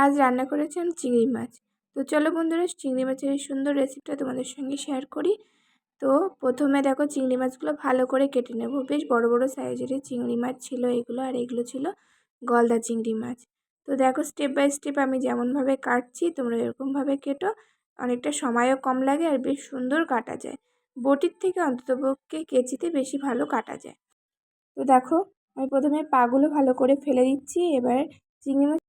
আজ রান্না করেছেন চিংড়ি মাছ। তো চলো বন্ধুরা, চিংড়ি মাছের এই সুন্দর রেসিপিটা তোমাদের সঙ্গে শেয়ার করি। তো প্রথমে দেখো, চিংড়ি মাছগুলো ভালো করে কেটে নেব। বেশ বড় বড় সাইজের চিংড়ি মাছ ছিল এগুলো, আর এগুলো ছিল গলদা চিংড়ি মাছ। তো দেখো, স্টেপ বাই স্টেপ আমি যেমনভাবে কাটছি তোমরা এরকমভাবে কেটো। অনেকটা সময়ও কম লাগে আর বেশ সুন্দর কাটা যায়। বটির থেকে অন্ততপক্ষে কেচিতে বেশি ভালো কাটা যায়। তো দেখো, আমি প্রথমে পাগুলো ভালো করে ফেলে দিচ্ছি। এবার চিংড়ি মাছ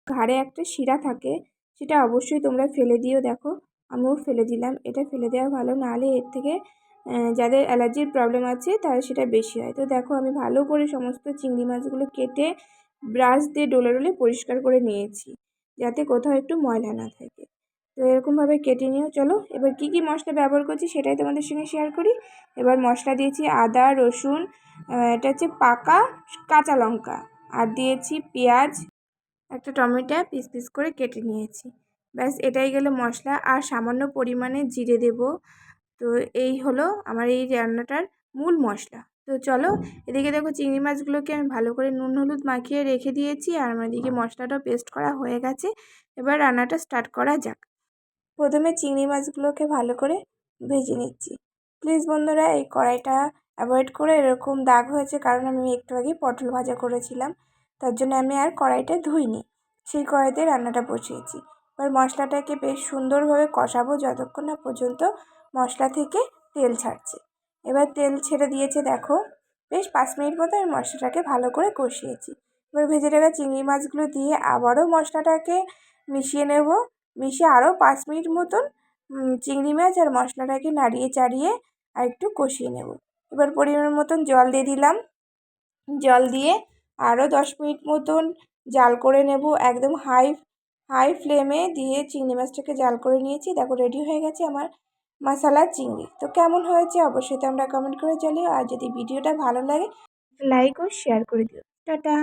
ঘাড়ে একটা শিরা থাকে, সেটা অবশ্যই তোমরা ফেলে দিও। দেখো, আমিও ফেলে দিলাম। এটা ফেলে দেওয়া ভালো, নাহলে এর থেকে যাদের অ্যালার্জির প্রবলেম আছে তার সেটা বেশি হয়। তো দেখো, আমি ভালো করে সমস্ত চিংড়ি মাছগুলো কেটে ব্রাশ দিয়ে ডলে ডলে পরিষ্কার করে নিয়েছি, যাতে কোথাও একটু ময়লা না থাকে। তো এরকমভাবে কেটে নিও। চলো, এবার কি কি মশলা ব্যবহার করছি সেটাই তোমাদের সঙ্গে শেয়ার করি। এবার মশলা দিয়েছি আদা, রসুন, এটা হচ্ছে পাকা কাঁচা লঙ্কা, আর দিয়েছি পেঁয়াজ, একটা টমেটো পিস পিস করে কেটে নিয়েছি। ব্যাস, এটাই গেল মশলা। আর সামান্য পরিমাণে জিরে দেব। তো এই হলো আমার এই রান্নাটার মূল মশলা। তো চলো, এদিকে দেখো, চিংড়ি মাছগুলোকে আমি ভালো করে নুন হলুদ মাখিয়ে রেখে দিয়েছি, আর আমার এদিকে মশলাটাও পেস্ট করা হয়ে গেছে। এবার রান্নাটা স্টার্ট করা যাক। প্রথমে চিংড়ি মাছগুলোকে ভালো করে ভেজে নিচ্ছি। প্লিজ বন্ধুরা, এই কড়াইটা অ্যাভয়েড করে, এরকম দাগ হয়েছে কারণ আমি একটু আগে পটল ভাজা করেছিলাম, তার জন্য আমি আর কড়াইটা ধুইনি, সেই কড়াইতে রান্নাটা বসিয়েছি। এবার মশলাটাকে বেশ সুন্দরভাবে কষাবো যতক্ষণ না পর্যন্ত মশলা থেকে তেল ছাড়ছে। এবার তেল ছেড়ে দিয়েছে, দেখো, বেশ 5 মিনিট মতো আমি মশলাটাকে ভালো করে কষিয়েছি। এবার ভেজে রাখা চিংড়ি মাছগুলো দিয়ে আবারও মশলাটাকে মিশিয়ে নেব। মিশিয়ে আরও 5 মিনিট মতন চিংড়ি মাছ আর মশলাটাকে নাড়িয়ে চাড়িয়ে আর একটু কষিয়ে নেব। এবার পরিমাণ মতন জল দিয়ে দিলাম। জল দিয়ে আরও 10 মিনিট মতন জাল করে নেব। একদম হাই ফ্লেমে দিয়ে চিংড়ি মাছটাকে জাল করে নিয়েছি। দেখো, রেডি হয়ে গেছে আমার মশলা চিংড়ি। তো কেমন হয়েছে অবশ্যই তোমরা কমেন্ট করে জানিও। আর যদি ভিডিওটা ভালো লাগে, লাইক ও শেয়ার করে দিও। টাটা।